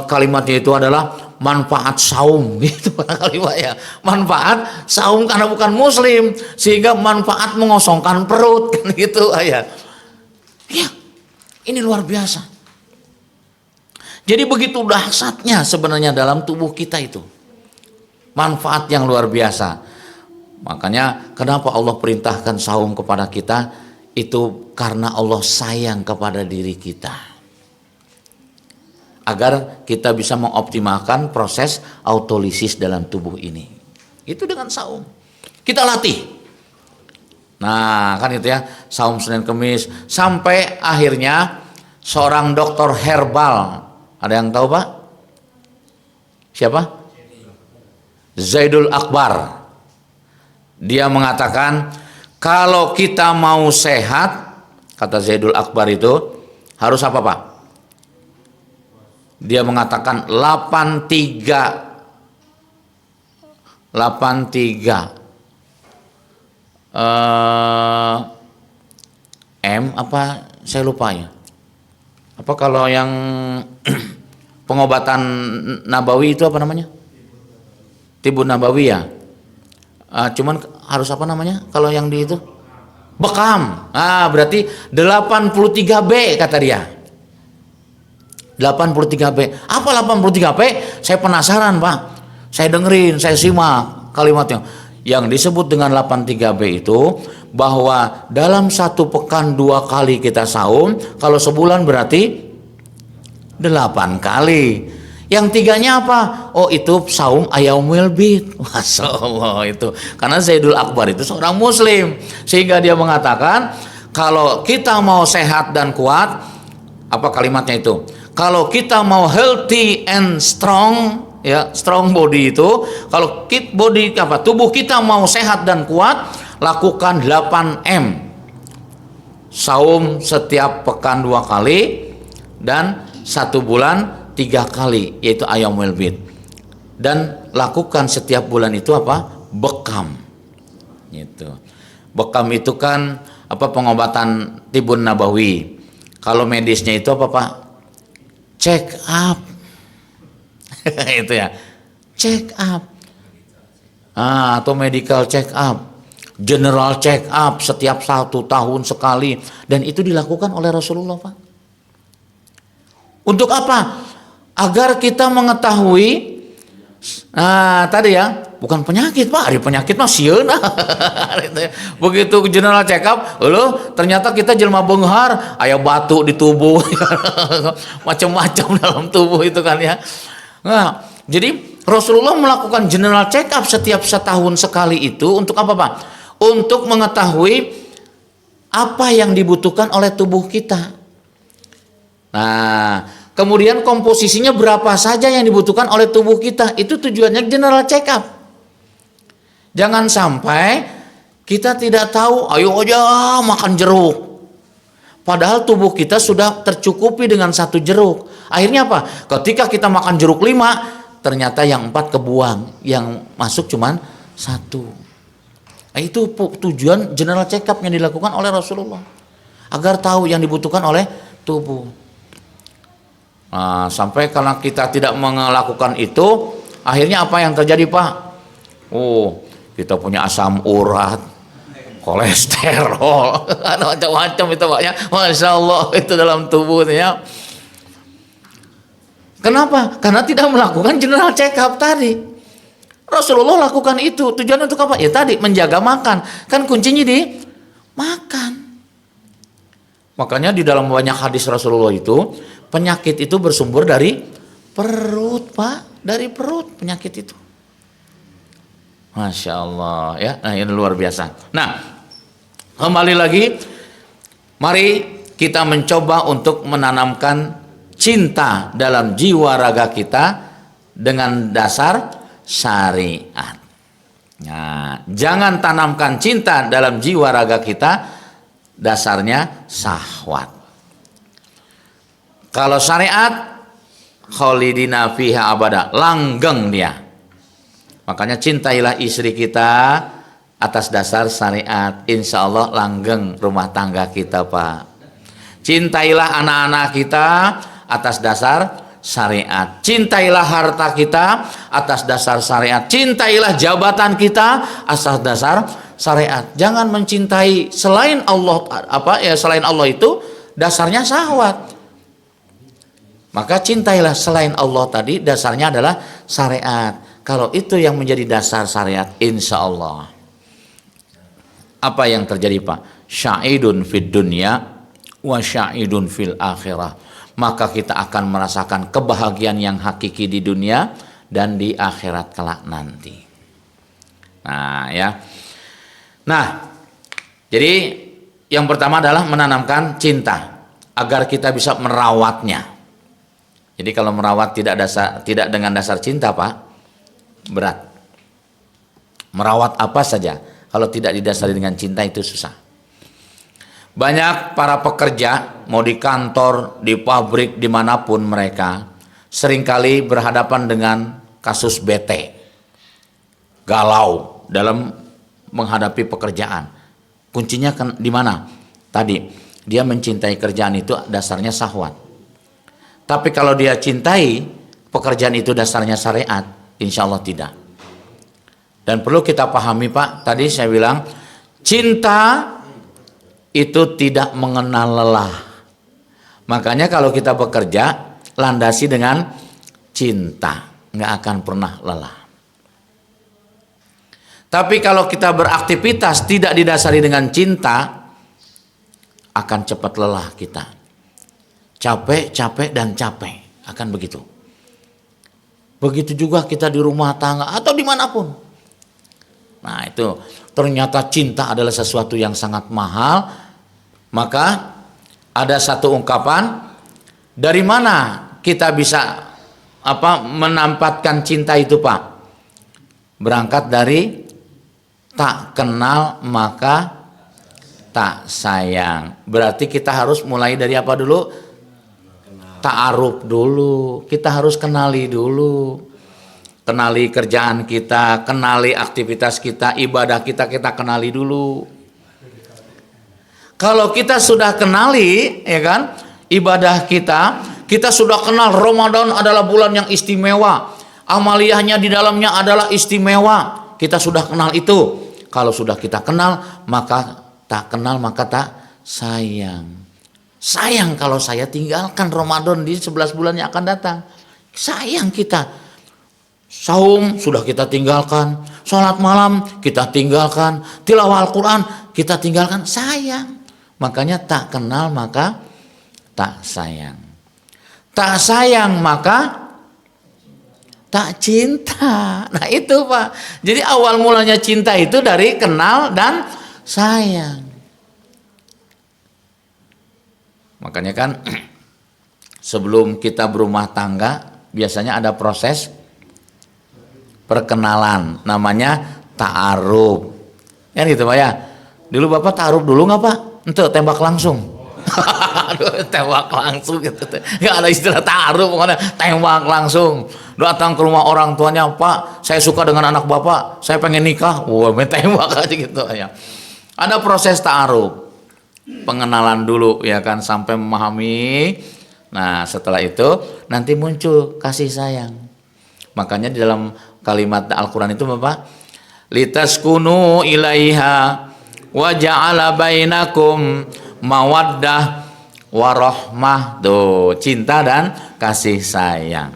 kalimatnya itu adalah manfaat saum gitu kalimatnya. Manfaat saum karena bukan muslim, sehingga manfaat mengosongkan perut kan gitu ya. Ya, ini luar biasa. Jadi begitu dahsyatnya sebenarnya dalam tubuh kita itu. Manfaat yang luar biasa. Makanya kenapa Allah perintahkan saum kepada kita? Itu karena Allah sayang kepada diri kita. Agar kita bisa mengoptimalkan proses autolisis dalam tubuh ini. Itu dengan saum. Kita latih. Nah kan itu ya, saum Senin Kemis. Sampai akhirnya seorang dokter herbal. Ada yang tahu Pak? Siapa? Zaidul Akbar. Dia mengatakan kalau kita mau sehat, kata Zaidul Akbar itu harus apa Pak? Dia mengatakan 83 M apa saya lupa ya. Apa kalau yang pengobatan Nabawi itu apa namanya? Tibun Nabawi ya. Cuman harus apa namanya kalau yang di itu? Bekam. Berarti 83B kata dia. 83B. Apa 83B? Saya penasaran Pak. Saya dengerin, saya simak kalimatnya. Yang disebut dengan 83B itu bahwa dalam satu pekan 2 kali kita saum, kalau sebulan berarti 8 kali. Yang tiganya apa? Oh itu saum ayaumil bid. Masya Allah itu. Karena Zaidul Akbar itu seorang muslim. Sehingga dia mengatakan kalau kita mau sehat dan kuat, apa kalimatnya itu? Kalau kita mau healthy and strong, ya strong body itu, kalau tubuh kita mau sehat dan kuat, lakukan 8M. Saum setiap pekan 2 kali dan 1 bulan 3 kali, yaitu ayaumul bid. Dan lakukan setiap bulan itu apa? Bekam. Gitu. Bekam itu kan pengobatan Tibun Nabawi. Kalau medisnya itu apa Pak? Check up. Itu ya. Check up. Atau medical check up. General check up setiap 1 tahun sekali. Dan itu dilakukan oleh Rasulullah Pak. Untuk apa? Agar kita mengetahui tadi ya, bukan penyakit Pak, ada penyakit mah sieun. Begitu general check up, ternyata kita jelema beunghar, aya batu di tubuh. Macam-macam dalam tubuh itu kan ya. Nah, jadi Rasulullah melakukan general check up setiap 1 tahun sekali itu untuk apa Pak? Untuk mengetahui apa yang dibutuhkan oleh tubuh kita. Nah, kemudian komposisinya berapa saja yang dibutuhkan oleh tubuh kita. Itu tujuannya general check up. Jangan sampai kita tidak tahu, ayo aja makan jeruk. Padahal tubuh kita sudah tercukupi dengan 1 jeruk. Akhirnya apa? Ketika kita makan jeruk 5, ternyata yang 4 kebuang. Yang masuk cuman 1. Itu tujuan general check up yang dilakukan oleh Rasulullah. Agar tahu yang dibutuhkan oleh tubuh. Sampai karena kita tidak melakukan itu, akhirnya apa yang terjadi Pak? Kita punya asam urat, kolesterol, ada macam-macam itu Pak ya. Masya Allah itu dalam tubuhnya. Kenapa? Karena tidak melakukan general check up tadi. Rasulullah lakukan itu. Tujuan untuk apa? Ya tadi menjaga makan. Kan kuncinya di makan. Makanya di dalam banyak hadis Rasulullah itu, penyakit itu bersumber dari perut Pak. Dari perut penyakit itu. Masya Allah ya. Nah ini luar biasa. Nah kembali lagi, mari kita mencoba untuk menanamkan cinta dalam jiwa raga kita dengan dasar syariat. Nah, jangan tanamkan cinta dalam jiwa raga kita dasarnya syahwat. Kalau syariat khalidina fiha abada, langgeng dia. Makanya cintailah istri kita atas dasar syariat. Insya Allah langgeng rumah tangga kita, Pak. Cintailah anak-anak kita atas dasar syariat. Cintailah harta kita atas dasar syariat. Cintailah jabatan kita atas dasar syariat. Jangan mencintai selain Allah, selain Allah itu dasarnya syahwat. Maka cintailah selain Allah tadi dasarnya adalah syariat. Kalau itu yang menjadi dasar syariat, insya Allah. Apa yang terjadi, Pak? Sya'idun fid dunya wa sya'idun fil akhirah. Maka kita akan merasakan kebahagiaan yang hakiki di dunia dan di akhirat kelak nanti. Nah, ya. Nah, jadi yang pertama adalah menanamkan cinta agar kita bisa merawatnya. Jadi kalau merawat tidak dengan dasar cinta, Pak, berat. Merawat apa saja kalau tidak didasari dengan cinta itu susah. Banyak para pekerja, mau di kantor, di pabrik, dimanapun mereka, seringkali berhadapan dengan kasus bete, galau dalam menghadapi pekerjaan. Kuncinya di mana? Tadi, dia mencintai kerjaan itu dasarnya syahwat. Tapi kalau dia cintai pekerjaan itu dasarnya syariat, insya Allah tidak. Dan perlu kita pahami, Pak, tadi saya bilang cinta itu tidak mengenal lelah. Makanya kalau kita bekerja landasi dengan cinta, nggak akan pernah lelah. Tapi kalau kita beraktivitas tidak didasari dengan cinta, akan cepat lelah kita. Capek dan capek, akan begitu. Begitu juga kita di rumah tangga atau dimanapun. Nah itu ternyata cinta adalah sesuatu yang sangat mahal. Maka ada satu ungkapan, dari mana kita bisa menampatkan cinta itu, Pak? Berangkat dari tak kenal maka tak sayang. Berarti kita harus mulai dari apa dulu? Ta'aruf dulu, kita harus kenali dulu. Kenali kerjaan kita, kenali aktivitas kita, ibadah kita kenali dulu. Kalau kita sudah kenali, ya kan, ibadah kita sudah kenal Ramadan adalah bulan yang istimewa. Amaliyahnya di dalamnya adalah istimewa. Kita sudah kenal itu. Kalau sudah kita kenal, maka tak sayang. Sayang kalau saya tinggalkan Ramadan di 11 bulan yang akan datang. Sayang kita. Saum sudah kita tinggalkan. Sholat malam kita tinggalkan. Tilawah Al-Quran kita tinggalkan. Sayang. Makanya tak kenal maka tak sayang. Tak sayang maka tak cinta. Nah itu, Pak. Jadi awal mulanya cinta itu dari kenal dan sayang. Makanya kan sebelum kita berumah tangga biasanya ada proses perkenalan, namanya ta'aruf. Kan gitu, Pak ya. Dulu Bapak ta'aruf dulu nggak, Pak? Ente tembak langsung. Aduh, tembak langsung gitu. Nggak ada istilah ta'aruf, pokoknya tembak langsung. Datang ke rumah orang tuanya, Pak, saya suka dengan anak Bapak, saya pengen nikah. Wah, tembak aja gitu ya. Ada proses ta'aruf. Pengenalan dulu ya kan sampai memahami. Nah setelah itu nanti muncul kasih sayang. Makanya di dalam kalimat Al-Quran itu Bapak, litaskunu ilaiha wa ja'ala bainakum mawaddah warahmah. Tuh, cinta dan kasih sayang.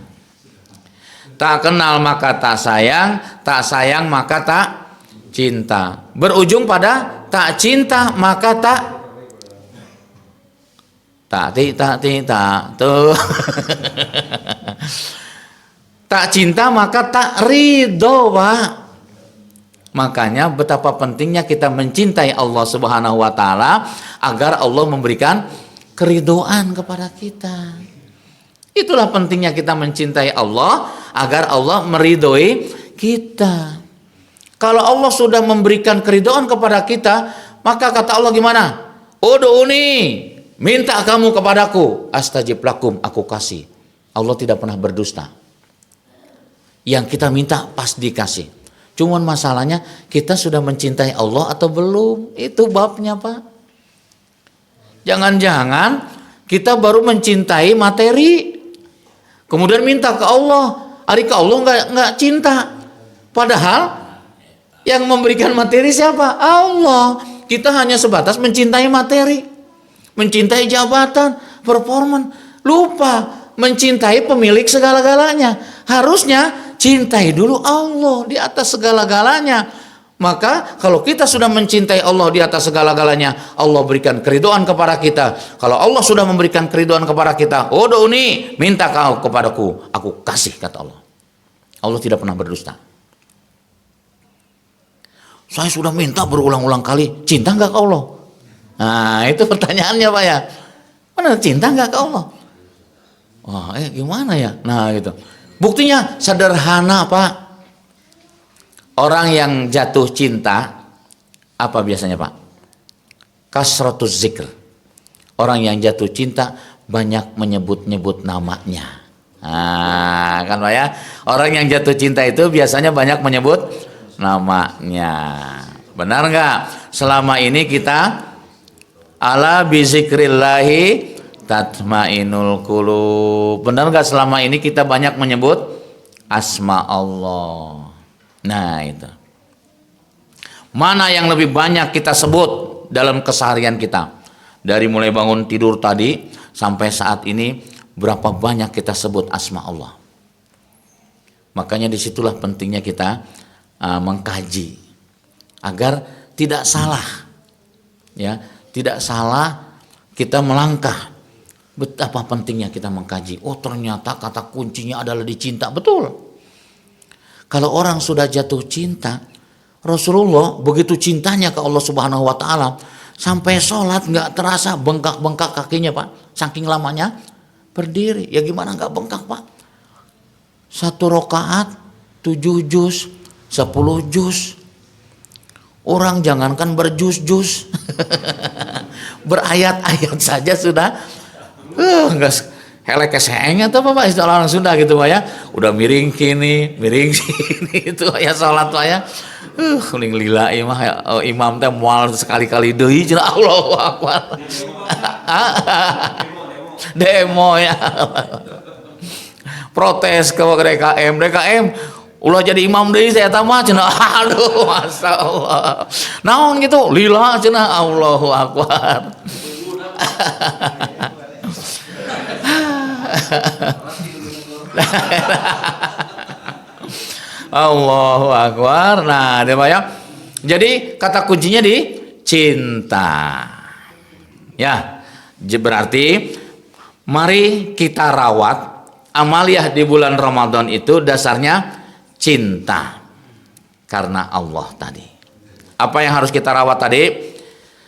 Tak kenal maka tak sayang maka tak cinta. Berujung pada tak cinta maka tak tuh. Tak cinta maka tak ridho, Pak. Makanya betapa pentingnya kita mencintai Allah Subhanahu wa taala agar Allah memberikan keridhaan kepada kita. Itulah pentingnya kita mencintai Allah agar Allah meridhoi kita. Kalau Allah sudah memberikan keridhaan kepada kita, maka kata Allah gimana? Ud'uni, minta kamu kepadaku, astajib lakum, aku kasih. Allah tidak pernah berdusta. Yang kita minta pas dikasih. Cuman masalahnya kita sudah mencintai Allah atau belum? Itu babnya, Pak. Jangan-jangan kita baru mencintai materi, kemudian minta ke Allah, hari ke Allah nggak cinta. Padahal yang memberikan materi siapa? Allah. Kita hanya sebatas mencintai materi, mencintai jabatan, performan, lupa mencintai pemilik segala-galanya. Harusnya cintai dulu Allah di atas segala-galanya. Maka kalau kita sudah mencintai Allah di atas segala-galanya, Allah berikan keridhaan kepada kita. Kalau Allah sudah memberikan keridhaan kepada kita, ud'uni, minta kau kepadaku, aku kasih, kata Allah. Allah tidak pernah berdusta. Saya sudah minta berulang-ulang kali, cinta nggak ke Allah? Nah, itu pertanyaannya, Pak ya. Mana cinta nggak ke Allah? Wah, gimana ya? Nah, gitu. Buktinya sederhana, Pak. Orang yang jatuh cinta, apa biasanya, Pak? Kasratuz zikr. Orang yang jatuh cinta banyak menyebut-nyebut namanya. Nah, kan Pak ya? Orang yang jatuh cinta itu biasanya banyak menyebut namanya. Benar nggak? Selama ini kita ala bizikrillahi tatmainul qulub. Benar nggak selama ini kita banyak menyebut asma Allah? Nah, itu. Mana yang lebih banyak kita sebut dalam keseharian kita? Dari mulai bangun tidur tadi sampai saat ini, berapa banyak kita sebut asma Allah? Makanya disitulah pentingnya kita mengkaji agar tidak salah, ya, tidak salah kita melangkah. Betapa pentingnya kita mengkaji. Oh, ternyata kata kuncinya adalah dicinta. Betul. Kalau orang sudah jatuh cinta, Rasulullah begitu cintanya ke Allah Subhanahu wa taala, sampai sholat nggak terasa bengkak-bengkak kakinya, Pak. Saking lamanya berdiri. Ya gimana nggak bengkak, Pak? 1 rakaat 7 juz, 10 juz. Orang jangankan berjuz-juz, berayat-ayat saja sudah enggak helek kesehengnya tuh Pak, istilah orang Sunda gitu Pak ya. Udah miring kini, miring sini itu ya salat Pak ya. Kuning lila imam teh moal sekali-kali deui cenah Allahu Akbar. Demo ya. Protes ke DKM, ulah jadi imam deui saya tah mah cenah. Aduh, masyaallah. Naon gitu? Lila cenah Allahu Akbar. Allahu Akbar. Nah, dia ya. Jadi kata kuncinya di cinta. Ya, berarti mari kita rawat amaliyah di bulan Ramadan itu dasarnya cinta karena Allah tadi. Apa yang harus kita rawat tadi?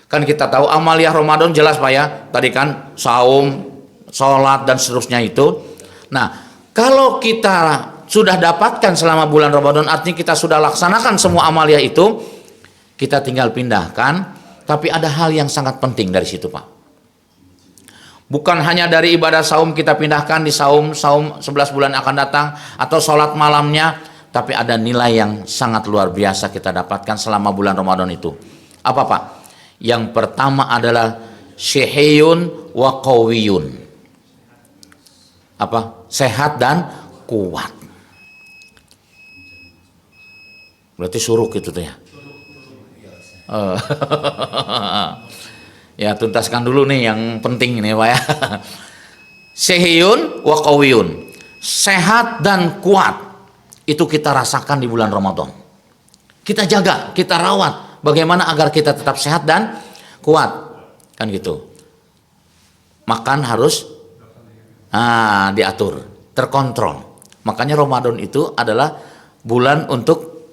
Kan kita tahu amaliyah Ramadan jelas Pak ya. Tadi kan saum, sholat dan seterusnya itu. Nah, kalau kita sudah dapatkan selama bulan Ramadan, artinya kita sudah laksanakan semua amaliyah itu, kita tinggal pindahkan. Tapi ada hal yang sangat penting dari situ Pak. Bukan hanya dari ibadah saum kita pindahkan di saum 11 bulan akan datang, atau sholat malamnya, tapi ada nilai yang sangat luar biasa kita dapatkan selama bulan Ramadan itu. Apa Pak? Yang pertama adalah syihiyun wa qawiyun. Apa? Sehat dan kuat. Berarti suruk itu tuh ya. Ya, tuntaskan dulu nih yang penting ini Pak ya. Syihiyun wa qawiyun. Sehat dan kuat. Itu kita rasakan di bulan Ramadan. Kita jaga, kita rawat. Bagaimana agar kita tetap sehat dan kuat. Kan gitu. Makan harus diatur, terkontrol. Makanya Ramadan itu adalah bulan untuk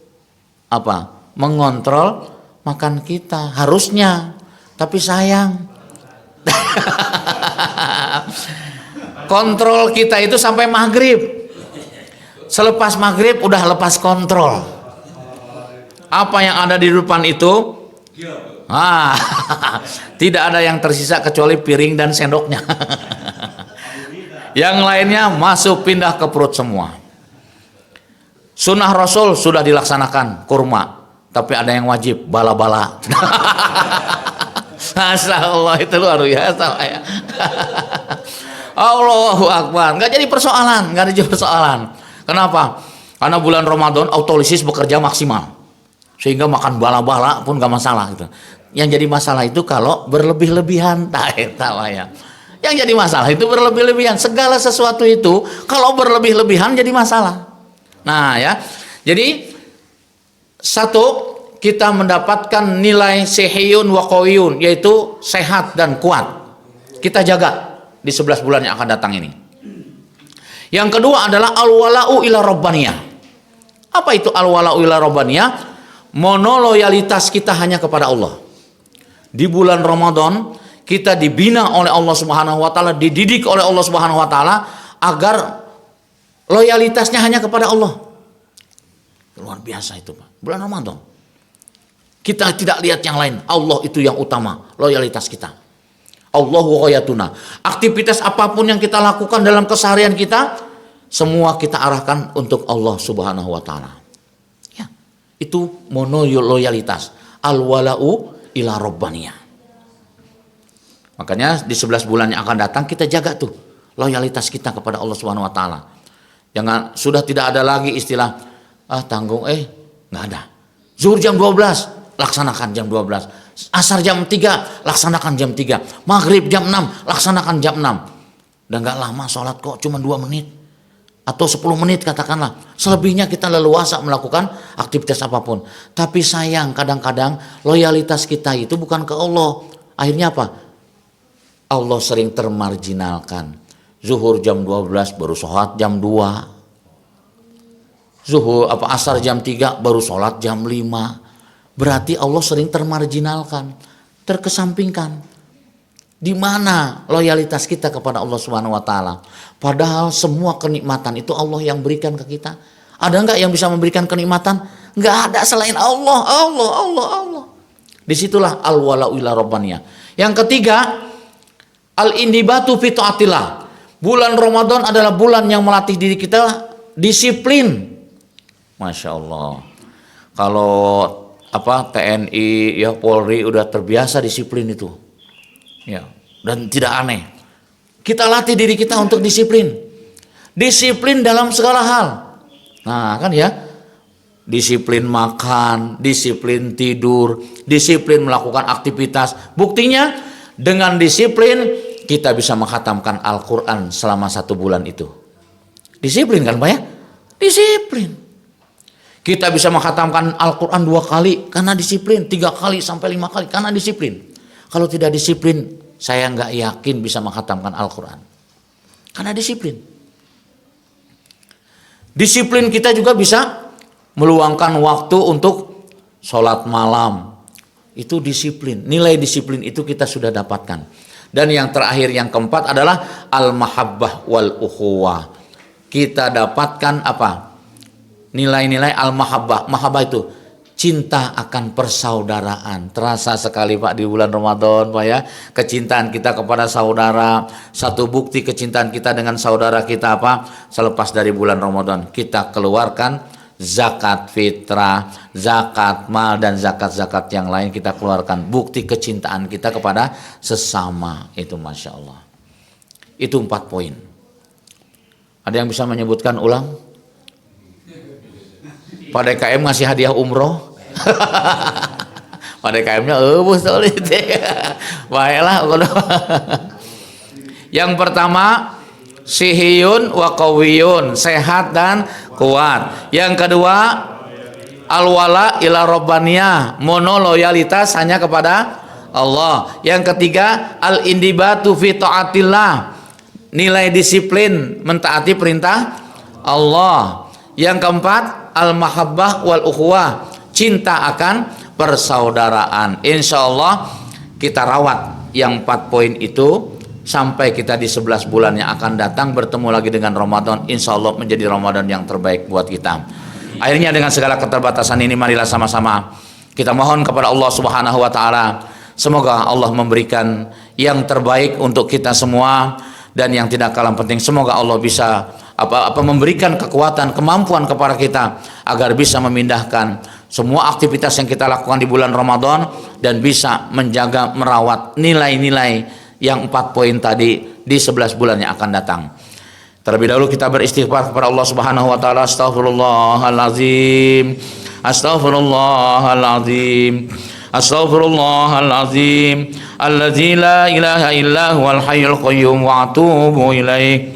apa? Mengontrol makan kita. Harusnya. Tapi sayang. Kontrol kita itu sampai maghrib. Selepas maghrib udah lepas kontrol. Apa yang ada di depan itu tidak ada yang tersisa kecuali piring dan sendoknya. Yang lainnya masuk pindah ke perut semua. Sunnah Rasul sudah dilaksanakan, kurma. Tapi ada yang wajib, bala-bala. Masya Allah, itu luar biasa ya. Allahu Akbar. Nggak jadi persoalan, nggak ada persoalan. Kenapa? Karena bulan Ramadan autolisis bekerja maksimal, sehingga makan bala-bala pun nggak masalah gitu. Yang jadi masalah itu kalau berlebih-lebihan, ya. Yang jadi masalah itu berlebih-lebihan. Segala sesuatu itu kalau berlebih-lebihan jadi masalah. Nah ya, jadi satu, kita mendapatkan nilai sihiyun wa qawiyun, yaitu sehat dan kuat. Kita jaga di 11 bulan yang akan datang ini. Yang kedua adalah al-wala'u ila rabbaniyah. Apa itu al-wala'u ila rabbaniyah? Monoloyalitas kita hanya kepada Allah. Di bulan Ramadan kita dibina oleh Allah Subhanahu wa taala, dididik oleh Allah Subhanahu wa taala agar loyalitasnya hanya kepada Allah. Luar biasa itu, Pak. Bulan Ramadan. Kita tidak lihat yang lain, Allah itu yang utama, loyalitas kita. Allahu ghayatuna. Aktivitas apapun yang kita lakukan dalam keseharian kita, semua kita arahkan untuk Allah Subhanahu wa taala. Ya, itu monoloyalitas. Al-wala'u ila rabbaniyah. Makanya di 11 bulan yang akan datang kita jaga tuh loyalitas kita kepada Allah Subhanahu wa taala. Jangan, sudah tidak ada lagi istilah tanggung nggak ada. Zuhur jam 12, laksanakan jam 12. Asar jam 3, laksanakan jam 3. Maghrib jam 6, laksanakan jam 6. Dan nggak lama sholat kok, cuma 2 menit atau 10 menit katakanlah. Selebihnya kita leluasa melakukan aktivitas apapun. Tapi sayang, kadang-kadang loyalitas kita itu bukan ke Allah. Akhirnya apa? Allah sering termarginalkan. Zuhur jam 12 baru sholat jam 2. Zuhur asar jam 3 baru sholat jam 5. Berarti Allah sering termarginalkan, terkesampingkan. Di mana loyalitas kita kepada Allah Subhanahu wa taala? Padahal semua kenikmatan itu Allah yang berikan ke kita. Ada enggak yang bisa memberikan kenikmatan? Enggak ada selain Allah. Disitulah al-wala'u ila rabbaniyah. Yang ketiga, al-indibatu fi taatillah. Bulan Ramadan adalah bulan yang melatih diri kita disiplin. Masya Allah. Kalau TNI ya Polri udah terbiasa disiplin itu. Ya, dan tidak aneh. Kita latih diri kita untuk disiplin. Disiplin dalam segala hal. Nah, kan ya. Disiplin makan, disiplin tidur, disiplin melakukan aktivitas. Buktinya dengan disiplin kita bisa menghatamkan Al-Qur'an selama 1 bulan itu. Disiplin kan, Pak ya? Disiplin. Kita bisa menghatamkan Al-Quran 2 kali karena disiplin, 3 kali sampai 5 kali karena disiplin. Kalau tidak disiplin, saya nggak yakin bisa menghatamkan Al-Quran. Karena disiplin. Disiplin kita juga bisa meluangkan waktu untuk sholat malam. Itu disiplin. Nilai disiplin itu kita sudah dapatkan. Dan yang terakhir, yang keempat adalah al-mahabbah wal ukhuwah. Kita dapatkan apa? Nilai-nilai al-mahabbah. Mahabbah itu cinta akan persaudaraan. Terasa sekali Pak di bulan Ramadan Pak ya. Kecintaan kita kepada saudara. Satu bukti kecintaan kita dengan saudara kita apa? Selepas dari bulan Ramadan kita keluarkan zakat fitrah, zakat mal, dan zakat-zakat yang lain kita keluarkan. Bukti kecintaan kita kepada sesama. Itu Masya Allah. Itu 4 poin. Ada yang bisa menyebutkan ulang? Pak DKM ngasih hadiah umroh. Pak DKM-nya solid. Baiklah. Yang pertama, sihiyun wa qawiyun, sehat dan kuat. Yang kedua, al-wala ila rabbaniyah, monoloyalitas hanya kepada Allah. Yang ketiga, al-indibatu fi taatillah, nilai disiplin mentaati perintah Allah. Yang keempat, al-mahabbah wal ukhuwah, cinta akan persaudaraan. Insya Allah kita rawat yang 4 poin itu sampai kita di 11 bulan yang akan datang bertemu lagi dengan Ramadan. Insya Allah menjadi Ramadan yang terbaik buat kita. Akhirnya dengan segala keterbatasan ini marilah sama-sama kita mohon kepada Allah Subhanahu wa taala, semoga Allah memberikan yang terbaik untuk kita semua. Dan yang tidak kalah penting, semoga Allah bisa memberikan kekuatan, kemampuan kepada kita agar bisa memindahkan semua aktivitas yang kita lakukan di bulan Ramadan dan bisa menjaga, merawat nilai-nilai yang 4 poin tadi di 11 bulan yang akan datang. Terlebih dahulu kita beristighfar kepada Allah Subhanahu wa taala. Astaghfirullahalazim. Astaghfirullahalazim. Astaghfirullahalazim. Alladzi la ilaha illa huwal hayyul qayyum wa atubu ilaih.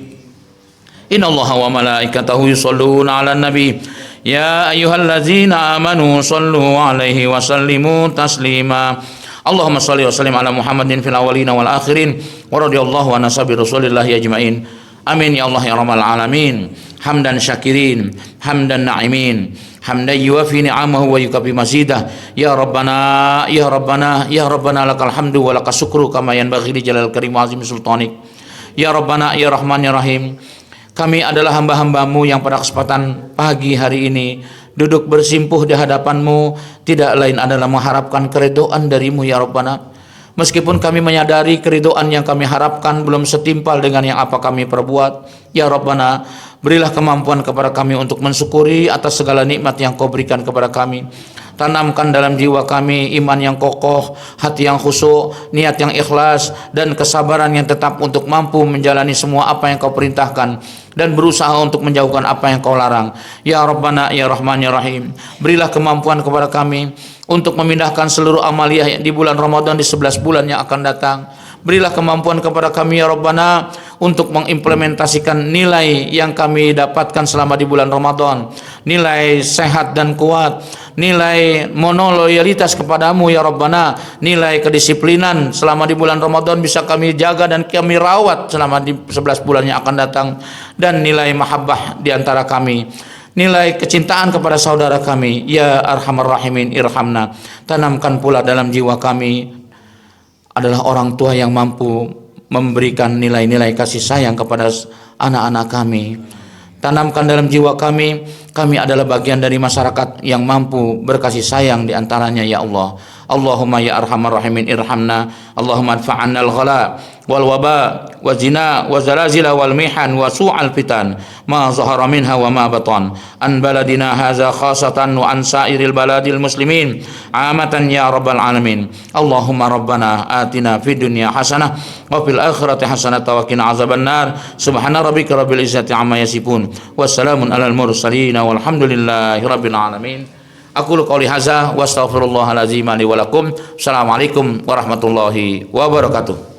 Innallaha wa malaikatahu yusholluna 'alan nabi ya ayyuhallazina amanu shallu 'alaihi wa sallimu taslima. Allahumma shalli wa sallim ala Muhammadin fil awwalin wal akhirin wa radhiyallahu an ashabi rasulillahi ajmain. Amin ya Allah ya rabbal alamin. Hamdan syakirin, hamdan na'imin, hamdan yuwafi ni'amahu wa yukafi mazidah. Ya Rabbana, ya Rabbana, ya Rabbana lakal hamdu wa lakas syukru kama yanbaghi li jalal karim wa azim sultanik. Ya Rabbana, ya Rahman, ya Rahim. Kami adalah hamba-hambamu yang pada kesempatan pagi hari ini duduk bersimpuh di hadapanmu, tidak lain adalah mengharapkan keridhaan darimu ya Rabbana. Meskipun kami menyadari keridhaan yang kami harapkan belum setimpal dengan yang apa kami perbuat, ya Rabbana, berilah kemampuan kepada kami untuk mensyukuri atas segala nikmat yang kau berikan kepada kami. Tanamkan dalam jiwa kami iman yang kokoh, hati yang khusyuk, niat yang ikhlas, dan kesabaran yang tetap untuk mampu menjalani semua apa yang kau perintahkan dan berusaha untuk menjauhkan apa yang kau larang. Ya Rabbana, ya Rahman, ya Rahim. Berilah kemampuan kepada kami untuk memindahkan seluruh amaliyah di bulan Ramadan di 11 bulan yang akan datang. Berilah kemampuan kepada kami ya Rabbana untuk mengimplementasikan nilai yang kami dapatkan selama di bulan Ramadan. Nilai sehat dan kuat, nilai monoloyalitas kepadamu ya Rabbana, nilai kedisiplinan selama di bulan Ramadan bisa kami jaga dan kami rawat selama di 11 bulan yang akan datang, dan nilai mahabbah di antara kami, nilai kecintaan kepada saudara kami ya Arhamar Rahimin irhamna. Tanamkan pula dalam jiwa kami adalah orang tua yang mampu memberikan nilai-nilai kasih sayang kepada anak-anak kami. Tanamkan dalam jiwa kami adalah bagian dari masyarakat yang mampu berkasih sayang di antaranya ya Allah. Allahumma ya Arhamar Rahimin irhamna. Allahumma adfa'anna al-ghala wal waba wa zina wa zalazila wal mihan wa su'al fitan ma zahara minha wa ma batan an baladina hadza khasatan wa an sairil baladil muslimin amatan ya rabbal alamin. Allahumma rabbana atina fid dunya hasanah wa fil akhirati hasanah wa qina azabannar. Subhana rabbika rabbil izzati amma yasifun wassalamun alal mursalin walhamdulillahi rabbil alamin. Aqulu qouli hadza wa astaghfirullahal azim li wa lakum. Assalamualaikum warahmatullahi wabarakatuh.